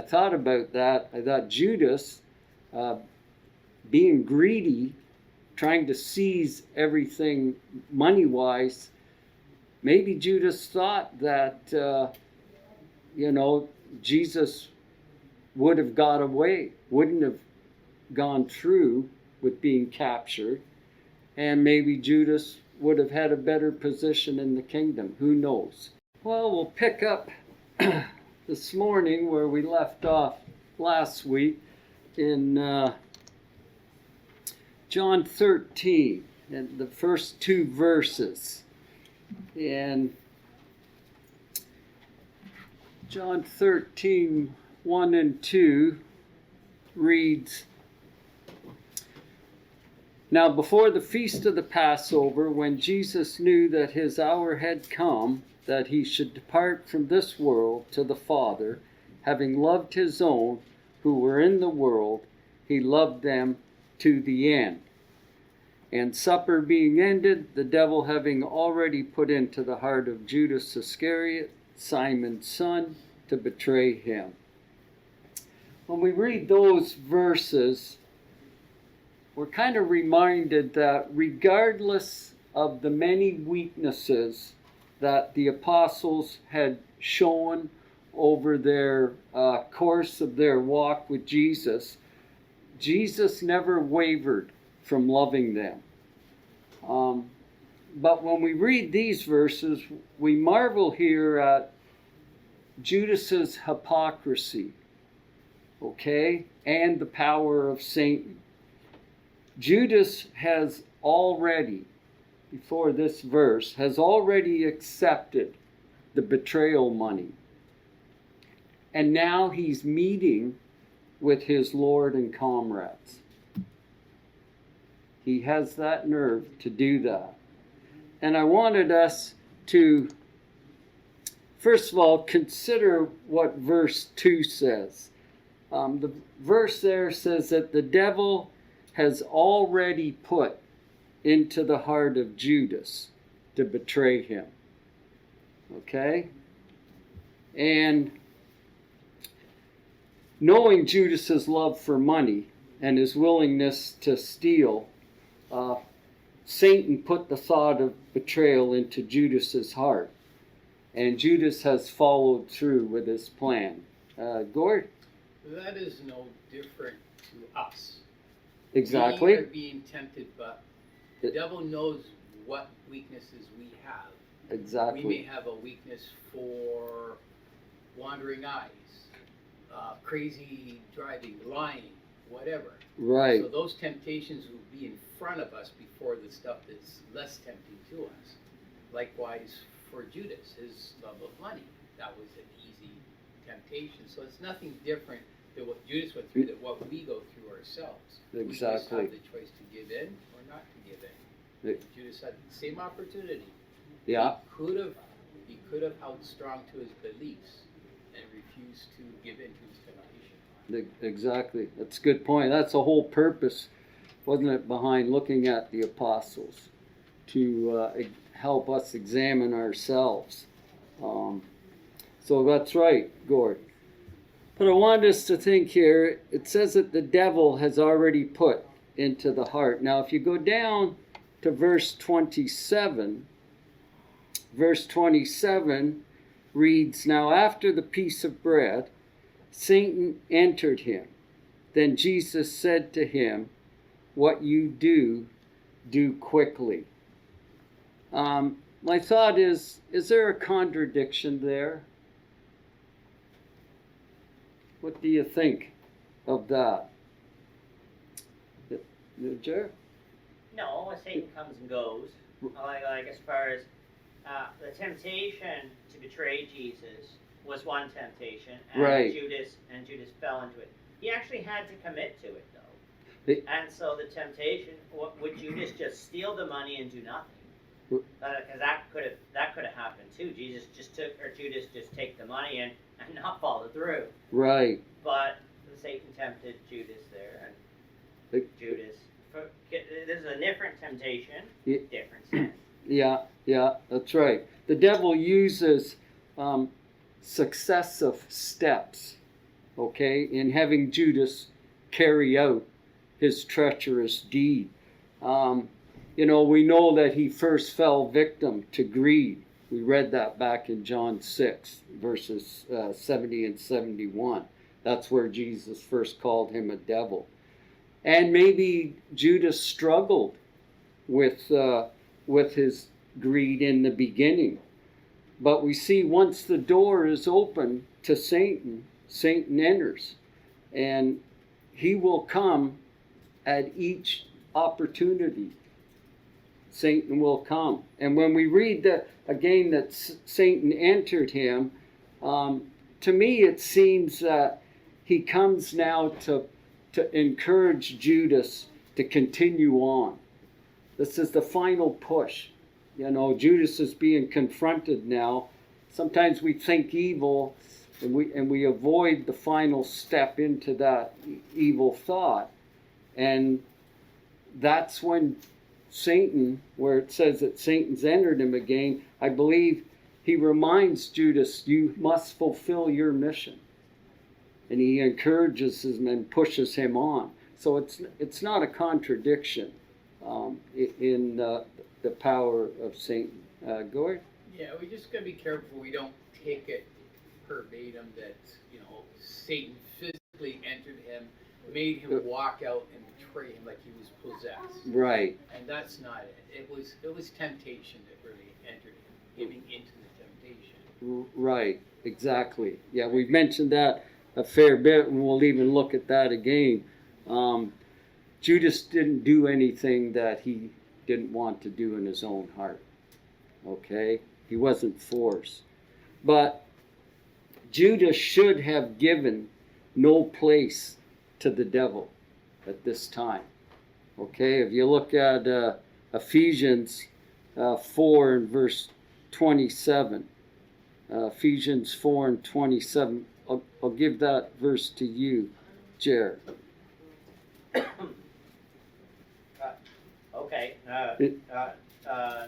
I thought about that. I thought Judas, being greedy, trying to seize everything money-wise, maybe Judas thought that, Jesus would have got away, wouldn't have gone through with being captured, and maybe Judas would have had a better position in the kingdom. Who knows? Well, we'll pick up this morning where we left off last week in John 13, and the first two verses. And John 13, 1 and 2 reads, "Now before the feast of the Passover, when Jesus knew that his hour had come, that he should depart from this world to the Father, having loved his own who were in the world, he loved them to the end. And supper being ended, the devil having already put into the heart of Judas Iscariot, Simon's son, to betray him." When we read those verses, we're kind of reminded that regardless of the many weaknesses that the apostles had shown over their course of their walk with Jesus, Jesus never wavered from loving them. But when we read these verses, we marvel here at Judas's hypocrisy, okay, and the power of Satan. Judas has already, before this verse, has already accepted the betrayal money. And now he's meeting with his Lord and comrades. He has that nerve to do that. And I wanted us to, first of all, consider what verse 2 says. The verse there says that the devil has already put into the heart of Judas to betray him. Okay? And knowing Judas's love for money and his willingness to steal, Satan put the thought of betrayal into Judas's heart. And Judas has followed through with his plan. Gord? That is no different to us. Exactly. We are being tempted, but the devil knows what weaknesses we have. Exactly. We may have a weakness for wandering eyes, crazy driving, lying, whatever. Right. So those temptations will be in front of us before the stuff that's less tempting to us. Likewise for Judas, his love of money. That was an easy temptation. So it's nothing different than what Judas went through, than what we go through ourselves. Exactly. We just have the choice to give in or not to give in. Judas had the same opportunity. Yeah. He could have held strong to his beliefs and refused to give in to his temptation. Exactly. That's a good point. That's the whole purpose, wasn't it, behind looking at the apostles, to help us examine ourselves. So that's right, Gord. But I want us to think here, it says that the devil has already put into the heart. Now, if you go down to verse 27, verse 27 reads, "Now after the piece of bread, Satan entered him. Then Jesus said to him, 'What you do, do quickly.'" My thought is there a contradiction there? What do you think of that? Jer? No, Satan comes and goes. Like as far as the temptation to betray Jesus was one temptation, and right. Judas fell into it. He actually had to commit to it, though. And so the temptation, would Judas just steal the money and do nothing? Because that could have happened too. Judas just take the money and not follow through. Right. But Satan tempted Judas there, and Judas. This is a different temptation, different sin. Yeah, that's right. The devil uses successive steps, okay, in having Judas carry out his treacherous deed. We know that he first fell victim to greed. We read that back in John 6, verses 70 and 71. That's where Jesus first called him a devil. And maybe Judas struggled with his greed in the beginning. But we see once the door is open to Satan, Satan enters. And he will come at each opportunity. Satan will come. And when we read that Satan entered him, to me it seems that he comes now to encourage Judas to continue on. This is the final push. Judas is being confronted now. Sometimes we think evil and we avoid the final step into that evil thought. And that's when Satan, where it says that Satan's entered him again, I believe he reminds Judas, you must fulfill your mission. And he encourages him and pushes him on. So it's not a contradiction in the power of Satan. Gord? Yeah, we just got to be careful we don't take it verbatim that, Satan physically entered him, made him walk out and betray him like he was possessed. Right. And that's not it. It was temptation that really entered him, giving into the temptation. Right, exactly. Yeah, we've mentioned that a fair bit, and we'll even look at that again. Judas didn't do anything that he didn't want to do in his own heart. Okay? He wasn't forced. But Judas should have given no place to the devil at this time. Okay? If you look at Ephesians 4 and verse 27. Ephesians 4 and 27. I'll give that verse to you, Jared. Okay.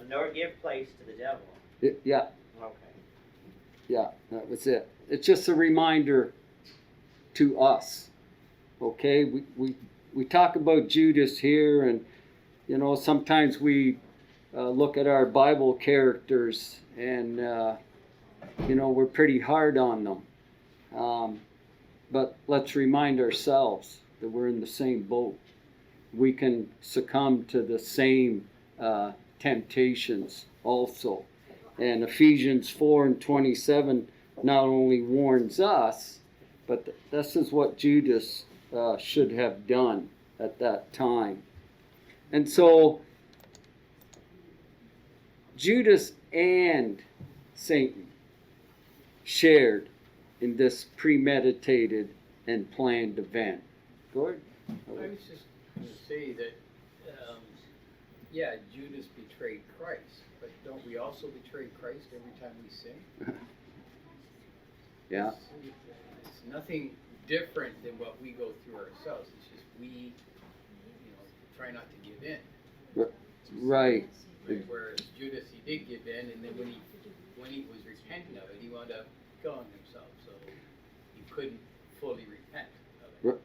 Nor give place to the devil. Yeah. Okay. Yeah, that was it. It's just a reminder to us. Okay, we talk about Judas here, and sometimes we look at our Bible characters, and we're pretty hard on them. But let's remind ourselves that we're in the same boat. We can succumb to the same temptations also. And Ephesians 4 and 27 not only warns us, but this is what Judas should have done at that time. And so Judas and Satan shared in this premeditated and planned event. Gord? I was just going to say that, Judas betrayed Christ, but don't we also betray Christ every time we sin? Yeah. It's nothing different than what we go through ourselves. It's just we, try not to give in. Right. Whereas Judas, he did give in, and then when he was repenting of it, he wound up killing himself. So he couldn't fully repent of it.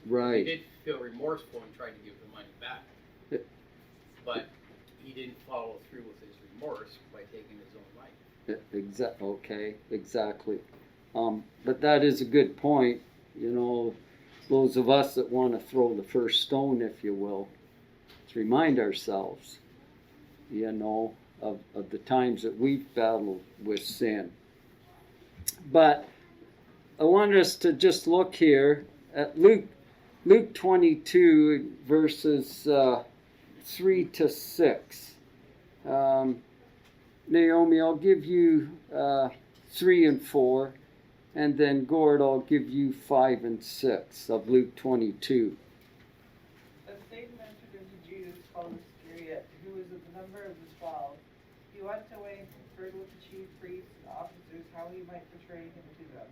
Right. He did feel remorseful and tried to give the money back, but he didn't follow through with his remorse by taking his own life. Okay, exactly. But that is a good point. Those of us that want to throw the first stone, if you will, to remind ourselves, of the times that we've battled with sin. But I want us to just look here at Luke 22, verses 3 to 6. Naomi, I'll give you 3 and 4, and then Gord, I'll give you 5 and 6 of Luke 22. Then Satan entered into Judas called Iscariot, who was of the number of the 12. He went away and conferred with the chief priests and officers how he might betray him to them.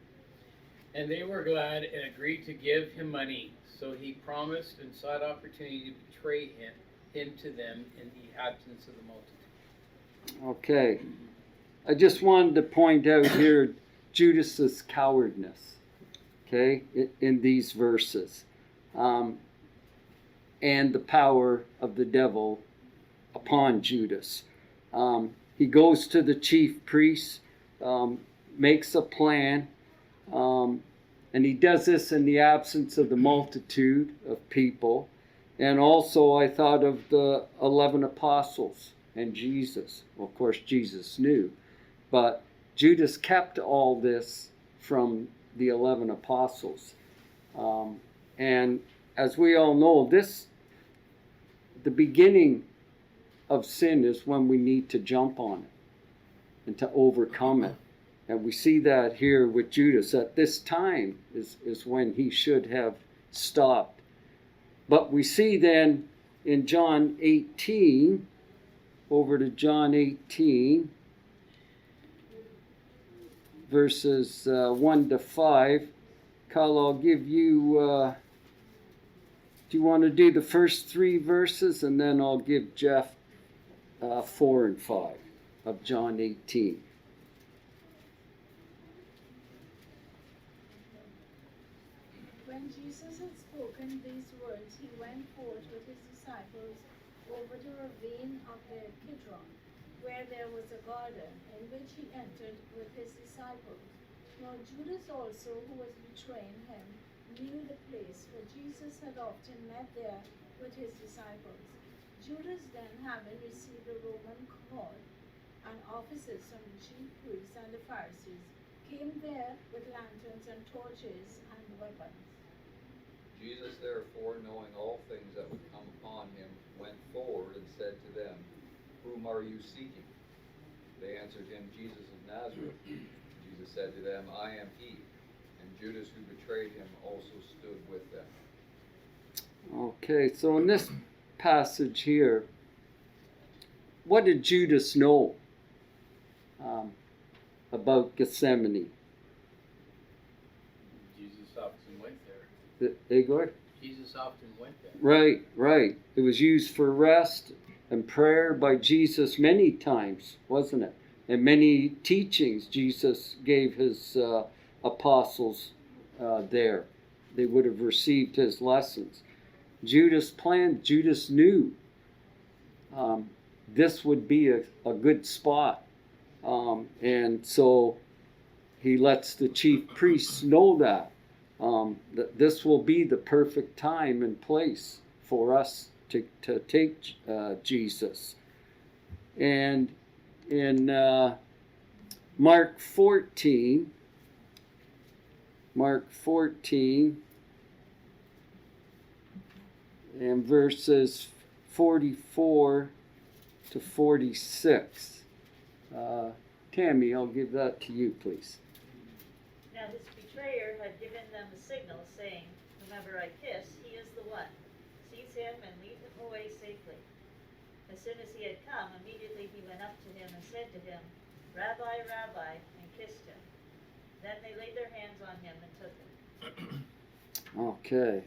And they were glad and agreed to give him money. So he promised and sought opportunity to betray him to them in the absence of the multitude. Okay. I just wanted to point out here Judas's cowardness. okay, in these verses. And the power of the devil upon Judas. He goes to the chief priests, makes a plan, and he does this in the absence of the multitude of people. And also I thought of the 11 apostles and Jesus. Well, of course, Jesus knew. But Judas kept all this from the 11 apostles. And as we all know, the beginning of sin is when we need to jump on it and to overcome it. And we see that here with Judas. At this time is when he should have stopped. But we see then in John 18, over to John 18, verses 1 to 5. Kyle, I'll give you, do you want to do the first 3 verses? And then I'll give Jeff 4 and 5 of John 18. When Jesus had spoken these words, he went forth with his disciples over the ravine of the Kidron, where there was a garden, in which he entered with his disciples. Now Judas also, who was betraying him, knew the place, for Jesus had often met there with his disciples. Judas then, having received a Roman court and officers from the chief priests and the Pharisees, came there with lanterns and torches and weapons. Jesus, therefore, knowing all things that would come upon him, went forward and said to them, "Whom are you seeking?" They answered him, "Jesus of Nazareth." Jesus said to them, "I am he." And Judas, who betrayed him, also stood with them. Okay, so in this passage here, what did Judas know about Gethsemane? Jesus often went there. Igor? Jesus often went there. Right. It was used for rest and prayer by Jesus many times, wasn't it? And many teachings Jesus gave his apostles there. They would have received his lessons. Judas planned, Judas knew this would be a good spot. And so he lets the chief priests know that this will be the perfect time and place for us to take Jesus. And in Mark 14, and verses 44 to 46. Tammy, I'll give that to you, please. Now his betrayer had given them a signal, saying, "Whomever I kiss, he is the one. Seize him and lead him away safely." As soon as he had come, immediately he went up to him and said to him, "Rabbi, Rabbi," and kissed him. Then they laid their hands on him and took him. Okay.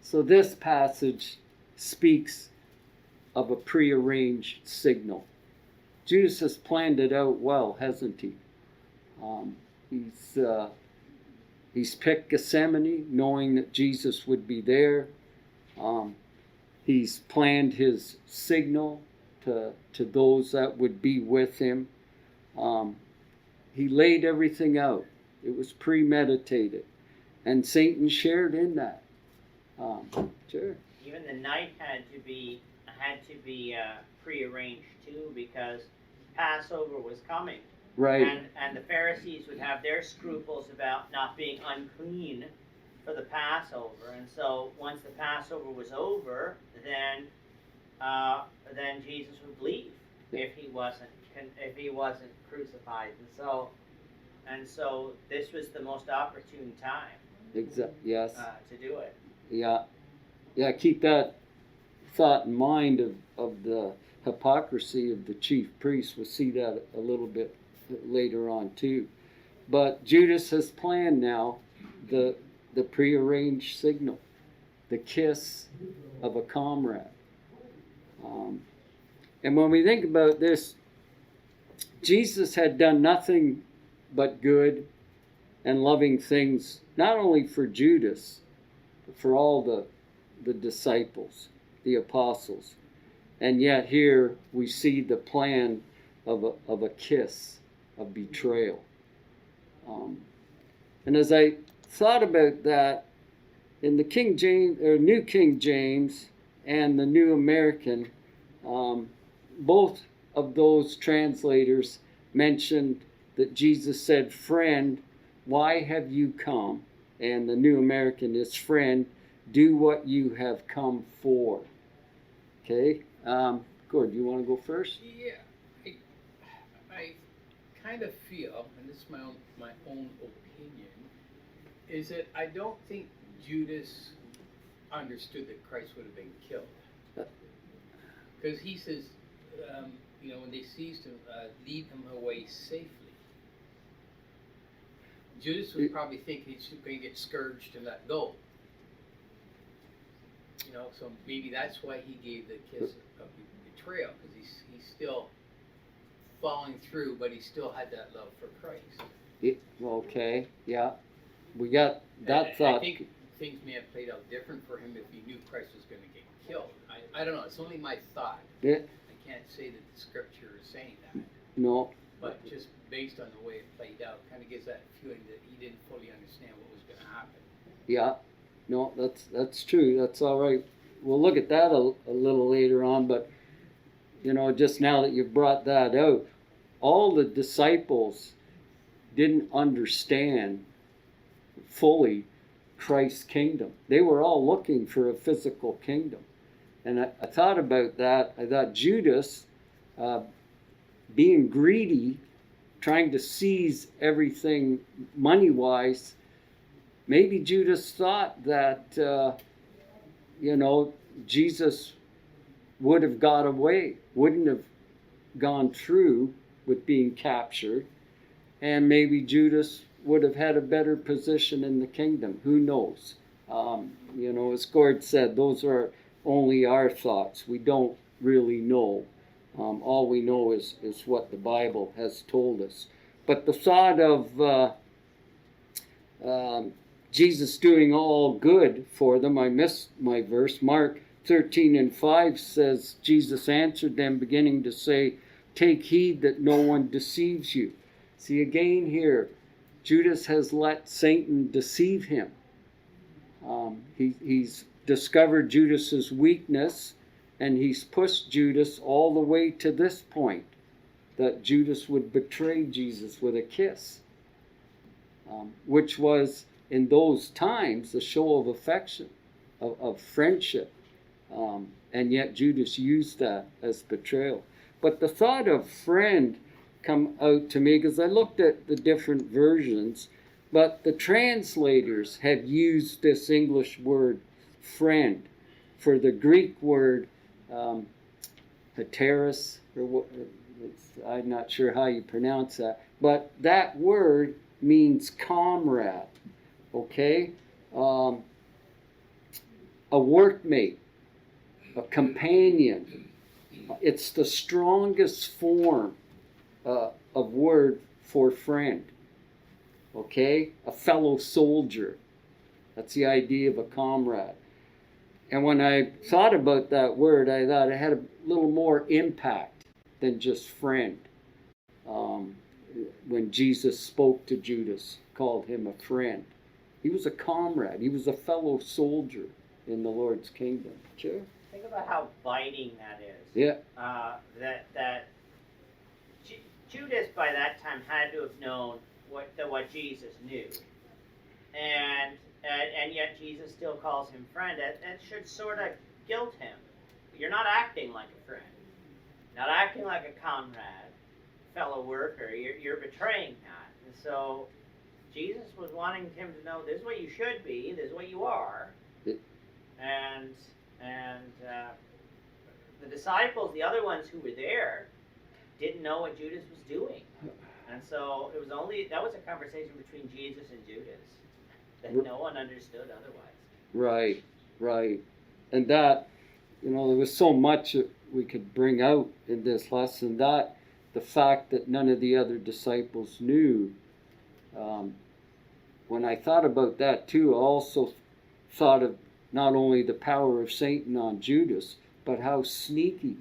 So this passage speaks of a prearranged signal. Judas has planned it out well, hasn't he? He's picked Gethsemane, knowing that Jesus would be there. He's planned his signal to those that would be with him. He laid everything out. It was premeditated, and Satan shared in that. Sure. Even the night had to be prearranged too, because Passover was coming. Right. And the Pharisees would have their scruples about not being unclean for the Passover, and so once the Passover was over, then Jesus would leave if he wasn't crucified, and so this was the most opportune time. Yes. To do it. Yeah. Keep that thought in mind of the hypocrisy of the chief priests. We'll see that a little bit later on too. But Judas has planned now the prearranged signal, the kiss of a comrade. And when we think about this, Jesus had done nothing but good and loving things not only for Judas, but for all the disciples, the apostles. And yet here we see the plan of a kiss, of betrayal. And as I thought about that, in the King James, or New King James and the New American, both of those translators mentioned that Jesus said, "Friend, why have you come?" And the New American is, "Friend, do what you have come for." Okay, Gord, you want to go first? Yeah, I kind of feel, and this is my own opinion, is that I don't think Judas understood that Christ would have been killed. Because he says, when they seized him, lead him away safely. Judas was probably thinking he's going to get scourged and let go. So maybe that's why he gave the kiss of betrayal, because he's still following through, but he still had that love for Christ. Okay, yeah. We got that thought. I think things may have played out different for him if he knew Christ was going to get killed. I don't know. It's only my thought. Yeah. I can't say that the scripture is saying that. No. But just based on the way it played out, kind of gives that feeling that he didn't fully understand what was going to happen. Yeah. No, that's true. That's all right. We'll look at that a little later on, but just now that you've brought that out, all the disciples didn't understand fully Christ's kingdom. They were all looking for a physical kingdom. And I thought about that. I thought Judas, being greedy, trying to seize everything money-wise, maybe Judas thought that, Jesus would have got away, wouldn't have gone through with being captured, and maybe Judas would have had a better position in the kingdom. Who knows? As Gord said, those are only our thoughts. We don't really know. All we know is what the Bible has told us. But the thought of Jesus doing all good for them, I missed my verse. Mark 13:5 says, Jesus answered them, beginning to say, "Take heed that no one deceives you." See, again here, Judas has let Satan deceive him. He's discovered Judas's weakness, and he's pushed Judas all the way to this point, that Judas would betray Jesus with a kiss, which was, in those times, a show of affection, of friendship. And yet Judas used that as betrayal. But the thought of friend come out to me, because I looked at the different versions, but the translators have used this English word friend for the Greek word heteros, I'm not sure how you pronounce that, but that word means comrade, okay? A workmate, a companion. It's the strongest form of word for friend, okay? A fellow soldier. That's the idea of a comrade. And when I thought about that word, I thought it had a little more impact than just friend. When Jesus spoke to Judas, called him a friend. He was a comrade. He was a fellow soldier in the Lord's kingdom. Sure. Think about how biting that is. Yeah. Judas by that time had to have known what Jesus knew, and yet Jesus still calls him friend. That should sort of guilt him. You're not acting like a friend, not acting like a comrade, fellow worker. You're betraying that. And so Jesus was wanting him to know this is what you should be, this is what you are, and the disciples, the other ones who were there, didn't know what Judas was doing. And so that was a conversation between Jesus and Judas that no one understood otherwise. Right. And that, there was so much that we could bring out in this lesson, that the fact that none of the other disciples knew when I thought about that too, I also thought of not only the power of Satan on Judas, but how sneaky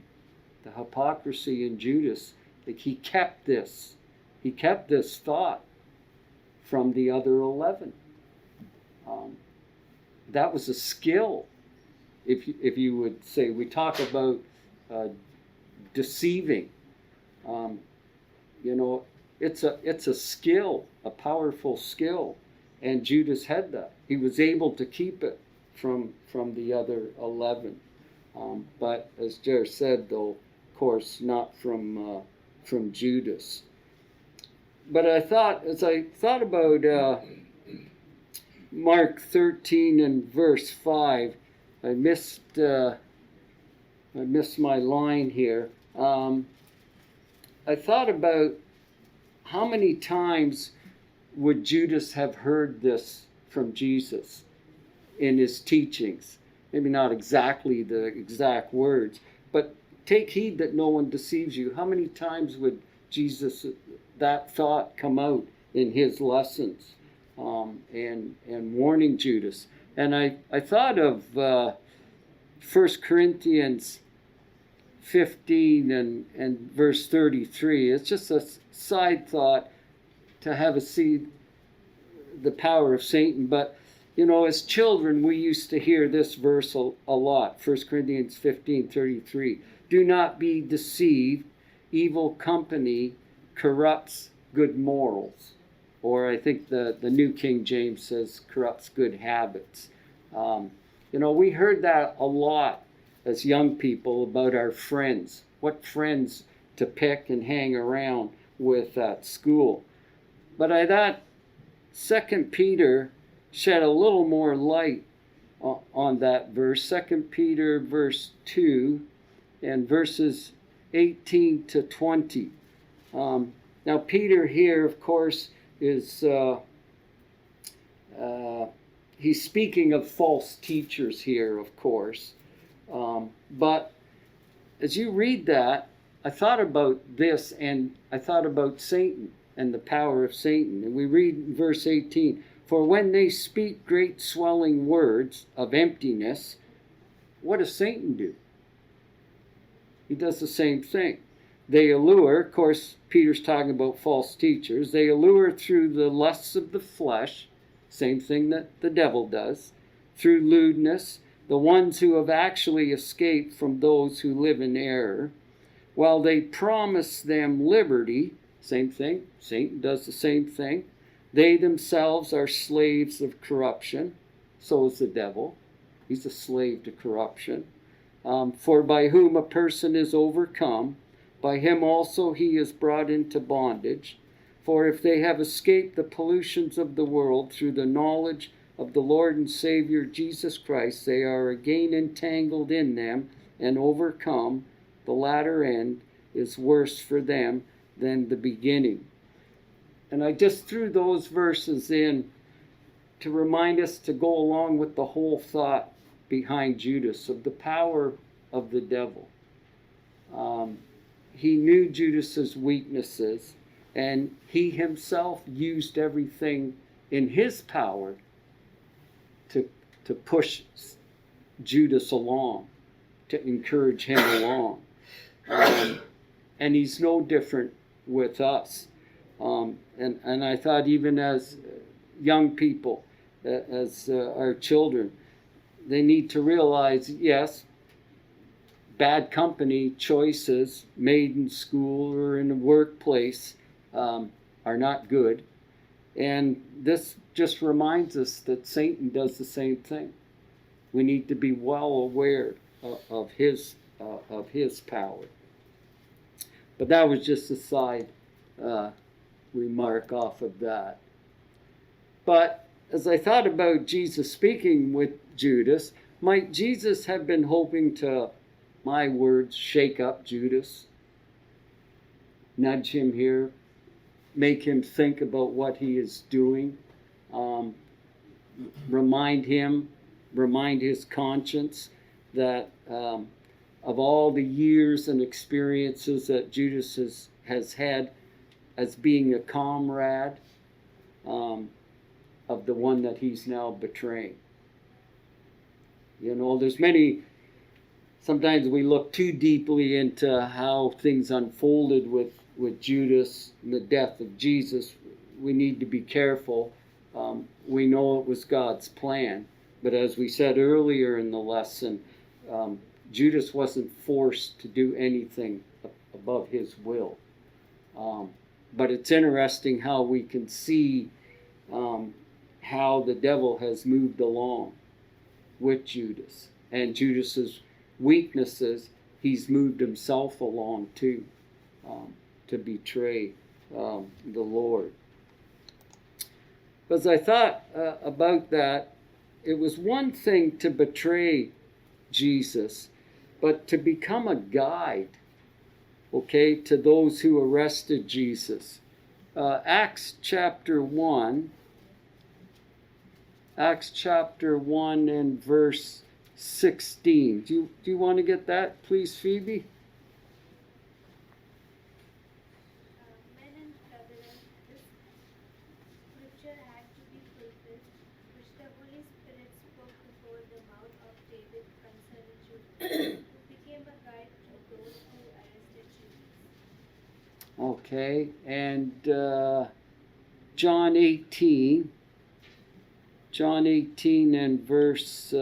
the hypocrisy in Judas. Like he kept this thought from the other 11. That was a skill, if you would say. We talk about deceiving. It's a skill, a powerful skill, and Judas had that. He was able to keep it from the other 11, but as Jer said, though, of course, not from Judas. But as I thought about Mark 13 and verse 5, I missed my line here. I thought about how many times would Judas have heard this from Jesus in his teachings? Maybe not exactly the exact words, but take heed that no one deceives you. How many times would Jesus, that thought, come out in his lessons and warning Judas? And I thought of 1 Corinthians 15 and verse 33. It's just a side thought to have see the power of Satan. But, as children, we used to hear this verse a lot. 1 Corinthians 15:33. Do not be deceived. Evil company corrupts good morals. Or I think the New King James says corrupts good habits. We heard that a lot as young people about our friends. What friends to pick and hang around with at school. But I thought 2 Peter shed a little more light on that verse. 2 Peter verse 2 and verses 18 to 20. Now Peter here, of course, is he's speaking of false teachers here, of course. But as you read that, I thought about this, and I thought about Satan and the power of Satan. And we read in verse 18, for when they speak great swelling words of emptiness, what does Satan do? He does the same thing. They allure, of course, Peter's talking about false teachers, they allure through the lusts of the flesh, same thing that the devil does, through lewdness, the ones who have actually escaped from those who live in error, while they promise them liberty, same thing, Satan does the same thing. They themselves are slaves of corruption, so is the devil. He's a slave to corruption. For by whom a person is overcome, by him also he is brought into bondage. For if they have escaped the pollutions of the world through the knowledge of the Lord and Savior Jesus Christ, they are again entangled in them and overcome. The latter end is worse for them than the beginning. And I just threw those verses in to remind us to go along with the whole thought behind Judas of the power of the devil. He knew Judas's weaknesses, and he himself used everything in his power to push Judas along, to encourage him along. And he's no different with us. And I thought even as young people, as our children, they need to realize, yes, bad company choices made in school or in the workplace are not good. And this just reminds us that Satan does the same thing. We need to be well aware of his power. But that was just a side remark off of that. But as I thought about Jesus speaking with Judas, might Jesus have been hoping to, my words, shake up Judas? Nudge him here, make him think about what he is doing, remind his conscience that of all the years and experiences that Judas has had as being a comrade, of the one that he's now betraying. You know, there's many, sometimes we look too deeply into how things unfolded with Judas and the death of Jesus. We need to be careful. We know it was God's plan. But as we said earlier in the lesson, Judas wasn't forced to do anything above his will. But it's interesting how we can see how the devil has moved along with Judas. And Judas's weaknesses, he's moved himself along too, to betray the Lord. Because I thought about that, it was one thing to betray Jesus, but to become a guide, okay, to those who arrested Jesus. Acts chapter 1 and verse 16. Do you want to get that, please, Phoebe? Men and brethren, this scripture had to be fulfilled, which the Holy Spirit spoke before the mouth of David concerning Judas, who became a guide to those who arrested Jesus. Okay, and John 18 and verse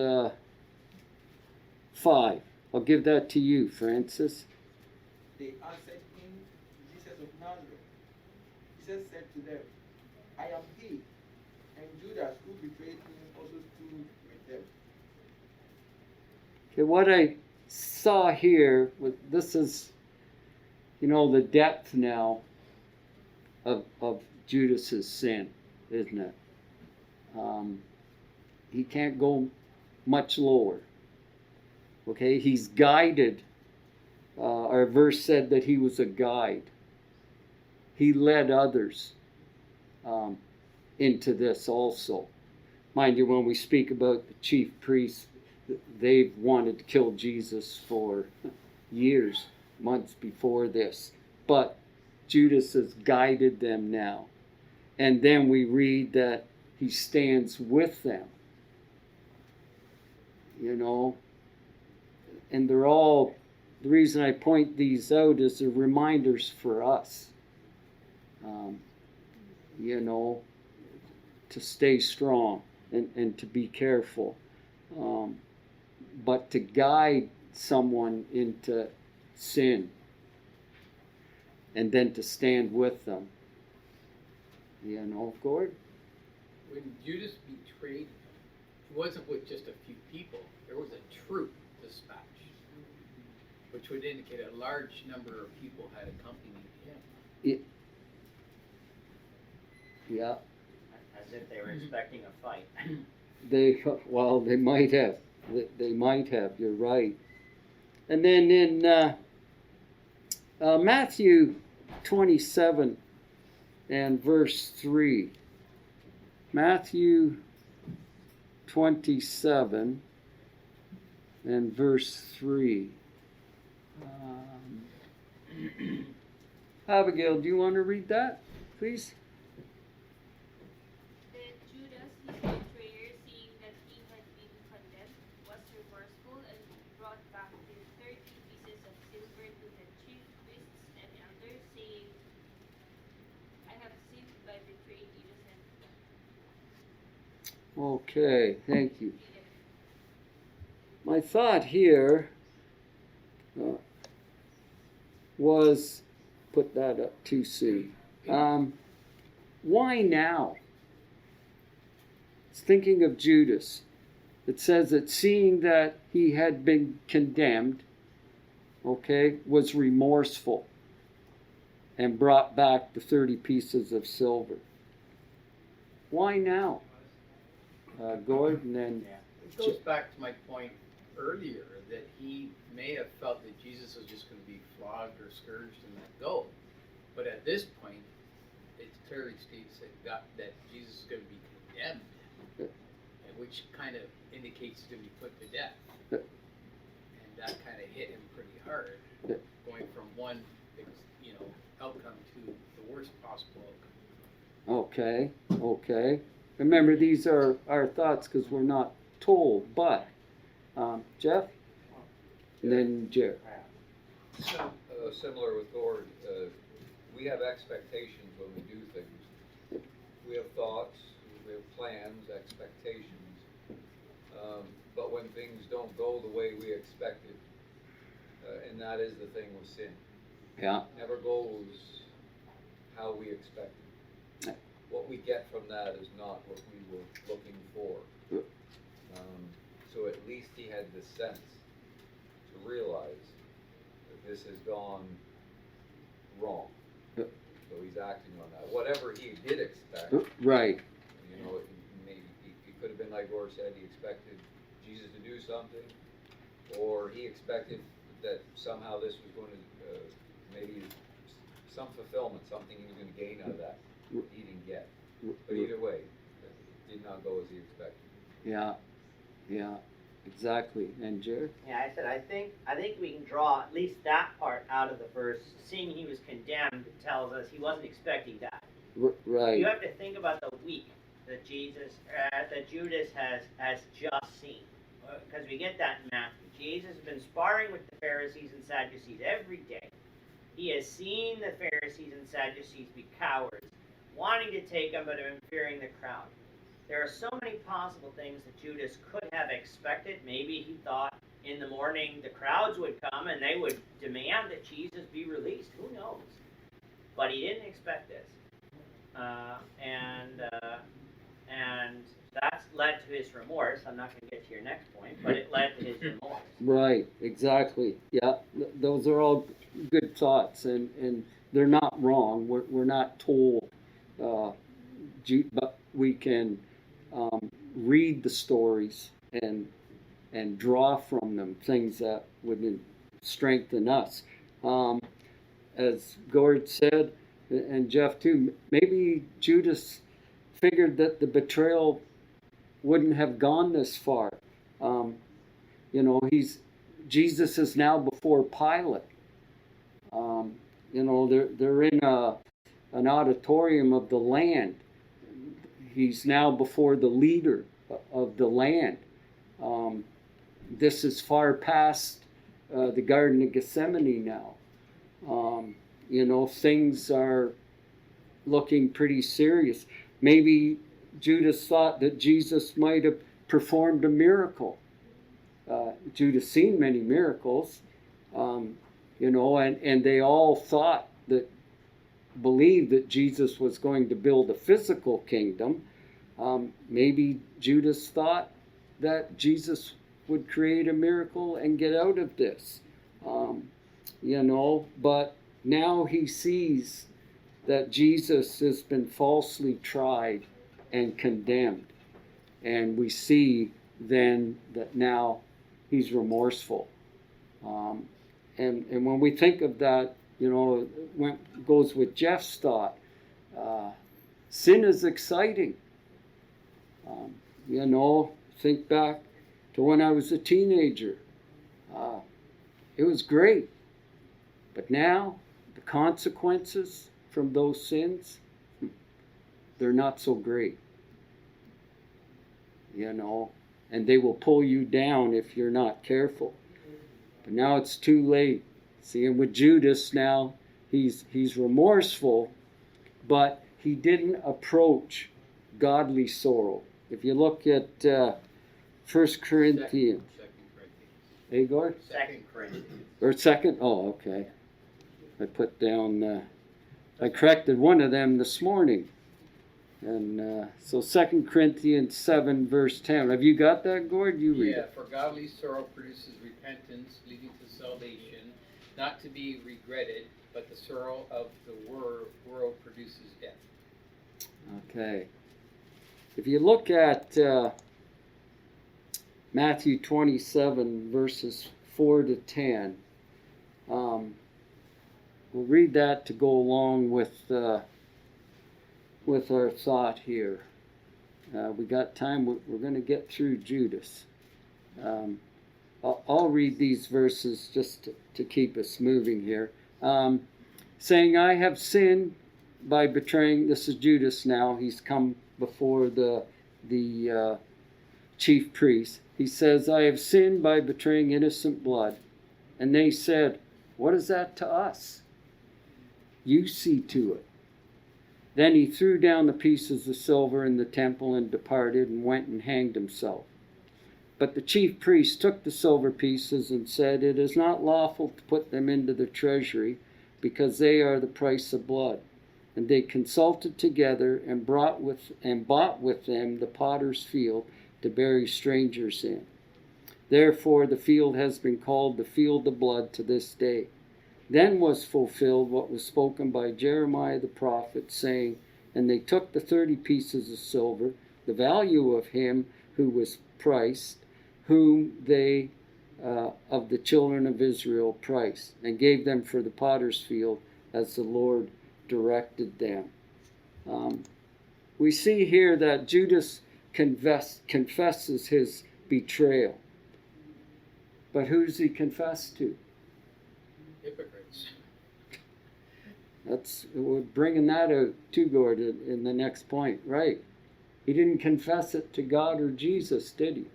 5. I'll give that to you, Francis. They answered him, Jesus of Nazareth. Jesus said to them, I am he. And Judas, who betrayed him, also stood with them. Okay, what I saw here, this is, you know, the depth now of Judas's sin, isn't it? He can't go much lower. Okay, he's guided. Our verse said that he was a guide. He led others into this also. Mind you, when we speak about the chief priests, they've wanted to kill Jesus for years, months before this. But Judas has guided them now. And then we read that he stands with them. You know, and they're all, the reason I point these out is they're reminders for us, you know, to stay strong and to be careful. But to guide someone into sin and then to stand with them. You know, Gord? When Judas betrayed him, it wasn't with just a few people. There was a troop dispatched, which would indicate a large number of people had accompanied him. Yeah. As if they were expecting a fight. They might have. They might have. You're right. And then in Matthew 27 and verse 3. Matthew 27 and verse 3. Abigail, do you want to read that, please? Then Judas, his betrayer, seeing that he had been condemned, was remorseful and brought back the 30 pieces of silver to the chief priests and elders, saying, I have sinned by betraying innocent blood. Okay, thank you. My thought here was, put that up too soon. Why now? It's thinking of Judas. It says that seeing that he had been condemned, okay, was remorseful and brought back the 30 pieces of silver. Why now? Gordon and It goes back to my point earlier that he may have felt that Jesus was just going to be flogged or scourged and let go. But at this point, it clearly states that Jesus is going to be condemned, which kind of indicates he's going to be put to death. And that kind of hit him pretty hard, going from one, outcome to the worst possible outcome. okay. remember, these are our thoughts because we're not told. But, Jeff? And then Jared. Similar with Gord, we have expectations when we do things. We have thoughts, we have plans, expectations. But when things don't go the way we expected, and that is the thing with sin. Yeah. It never goes how we expected. What we get from that is not what we were looking for. So at least he had the sense to realize that this has gone wrong. So he's acting on that. Whatever he did expect, right. you know, maybe he could have been like Gord said, he expected Jesus to do something, or he expected that somehow this was going to maybe some fulfillment, something he was going to gain out of that. He didn't get. But either way, it did not go as he expected. Yeah, exactly. And Jared? Yeah, I said I think we can draw at least that part out of the verse. Seeing he was condemned tells us he wasn't expecting that. Right. You have to think about the week that Judas has just seen, because we get that in Matthew. Jesus has been sparring with the Pharisees and Sadducees every day. He has seen the Pharisees and Sadducees be cowards, wanting to take him but fearing the crowd. There are so many possible things that Judas could have expected. Maybe he thought in the morning the crowds would come and they would demand that Jesus be released. Who knows? But he didn't expect this. And that's led to his remorse. I'm not going to get to your next point, but it led to his remorse. Right, exactly. Yeah, those are all good thoughts, and they're not wrong. We're not told, but we can read the stories and draw from them things that would strengthen us. As Gord said, and Jeff too, maybe Judas figured that the betrayal wouldn't have gone this far. Jesus is now before Pilate. They're in an auditorium of the land. He's now before the leader of the land. This is far past the Garden of Gethsemane now. Things are looking pretty serious. Maybe Judas thought that Jesus might have performed a miracle. Judas seen many miracles, and they all believed that Jesus was going to build a physical kingdom. Maybe Judas thought that Jesus would create a miracle and get out of this. But now he sees that Jesus has been falsely tried and condemned. And we see then that now he's remorseful. And when we think of that, it goes with Jeff's thought. Sin is exciting. Think back to when I was a teenager. It was great. But now, the consequences from those sins, they're not so great. And they will pull you down if you're not careful. But now it's too late. See, and with Judas now, he's remorseful, but he didn't approach godly sorrow. If you look at 1 Corinthians. Agor? 2 Corinthians. Or second? Oh, okay. I put down, I corrected one of them this morning. And so 2 Corinthians 7, verse 10. Have you got that, Gord? You read it. For godly sorrow produces repentance, leading to salvation, not to be regretted, but the sorrow of the world produces death. Okay. If you look at Matthew 27, verses 4 to 10, we'll read that to go along with our thought here. We got time. We're going to get through Judas. I'll read these verses just to keep us moving here. Saying, I have sinned by betraying, this is Judas now, he's come before the chief priest. He says, I have sinned by betraying innocent blood. And they said, what is that to us? You see to it. Then he threw down the pieces of silver in the temple and departed and went and hanged himself. But the chief priests took the silver pieces and said, it is not lawful to put them into the treasury, because they are the price of blood. And they consulted together and bought with them the potter's field to bury strangers in. Therefore the field has been called the field of blood to this day. Then was fulfilled what was spoken by Jeremiah the prophet, saying, and they took the 30 pieces of silver, the value of him who was priced, whom they of the children of Israel priced, and gave them for the potter's field as the Lord directed them. We see here that Judas confesses his betrayal. But who does he confess to? Hypocrites. We're bringing that out too, Gordon, in the next point, right? He didn't confess it to God or Jesus, did he?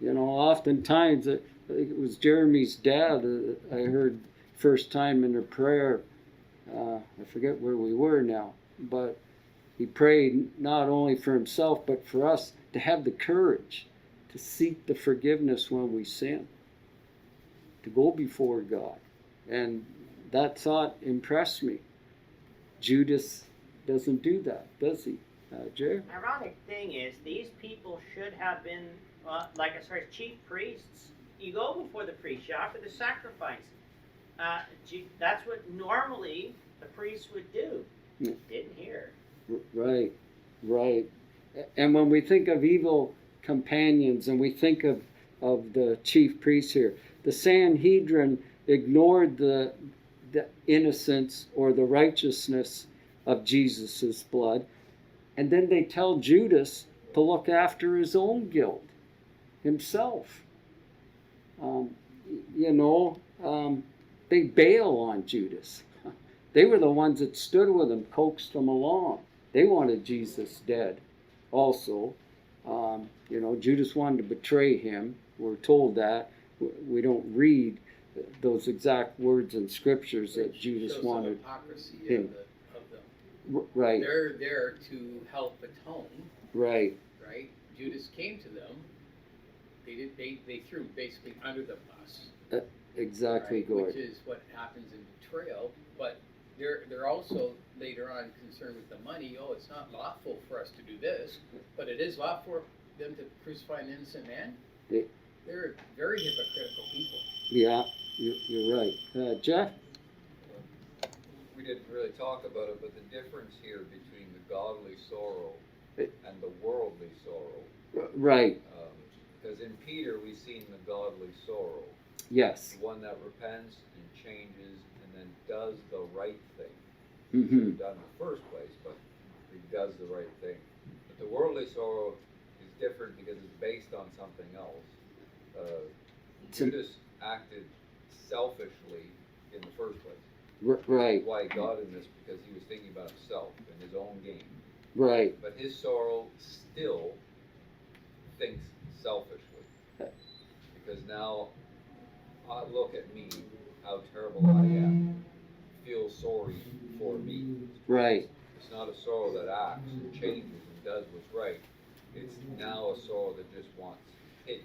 You know, oftentimes, I think it was Jeremy's dad, I heard first time in a prayer, I forget where we were now, but he prayed not only for himself, but for us to have the courage to seek the forgiveness when we sin, to go before God. And that thought impressed me. Judas doesn't do that, does he, Jerry? Ironic thing is, these people should have been, like as far as chief priests, you go before the priest, you offer the sacrifice. That's what normally the priest would do. Didn't hear. Right, right. And when we think of evil companions and we think of the chief priests here, the Sanhedrin ignored the innocence or the righteousness of Jesus' blood, and then they tell Judas to look after his own guilt himself. They bail on Judas. They were the ones that stood with him, coaxed him along. They wanted Jesus dead also. Judas wanted to betray him. We're told that. We don't read those exact words in scriptures that Judas wanted him. Of them. Right. They're there to help atone. Right. Right. Judas came to them. They threw him basically under the bus. Exactly, right? Gord. Which is what happens in betrayal. But they're also later on concerned with the money. Oh, it's not lawful for us to do this, but it is lawful for them to crucify an innocent man. They're very hypocritical people. Yeah, you're right. Jeff? We didn't really talk about it, but the difference here between the godly sorrow and the worldly sorrow. Right. Because in Peter we've seen the godly sorrow. Yes. The one that repents and changes and then does the right thing. Mm-hmm. Should have done in the first place, but he does the right thing. But the worldly sorrow is different because it's based on something else. Judas acted selfishly in the first place. Right. Why he got in this? Because he was thinking about himself and his own gain. Right. But his sorrow still thinks selfishly. Because now, look at me, how terrible I am. Feel sorry for me. Right. It's not a sorrow that acts and changes and does what's right. It's now a sorrow that just wants pity.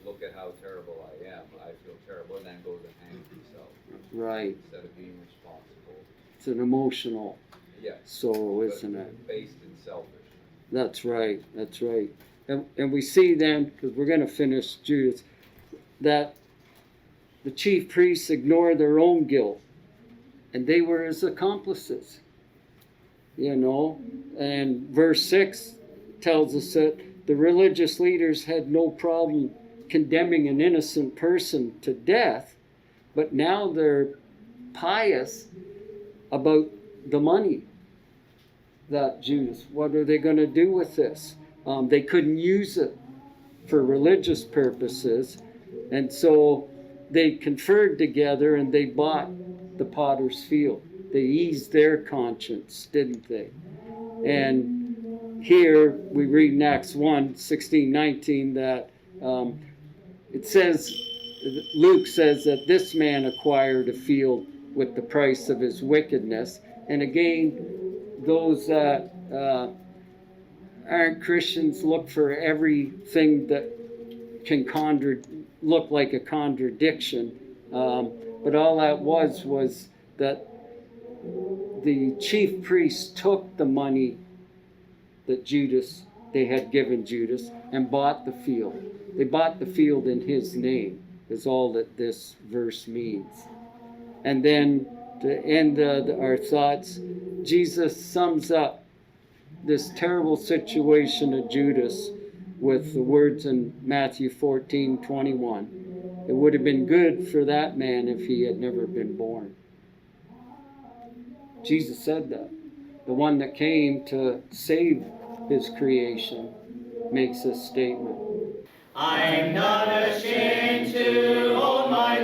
Look at how terrible I am. I feel terrible, and then goes and hangs himself. Right. Instead of being responsible. It's an emotional Yes. sorrow, isn't it? Based in selfishness. That's right. That's right. And we see then, because we're going to finish Judas, that the chief priests ignored their own guilt, and they were his accomplices. And verse 6 tells us that the religious leaders had no problem condemning an innocent person to death, but now they're pious about the money that Judas, what are they going to do with this? They couldn't use it for religious purposes, and so they conferred together and they bought the potter's field. They eased their conscience, didn't they? And here we read in Acts 1, 16, 19 that it says, Luke says that this man acquired a field with the price of his wickedness. And again, those that aren't Christians look for everything that can look like a contradiction. But all that was that the chief priests took the money that they had given Judas and bought the field. They bought the field in his name, is all that this verse means. And then to end our thoughts, Jesus sums up this terrible situation of Judas with the words in Matthew 14:21. It would have been good for that man if he had never been born. Jesus said that. The one that came to save his creation makes this statement. I'm not ashamed to own my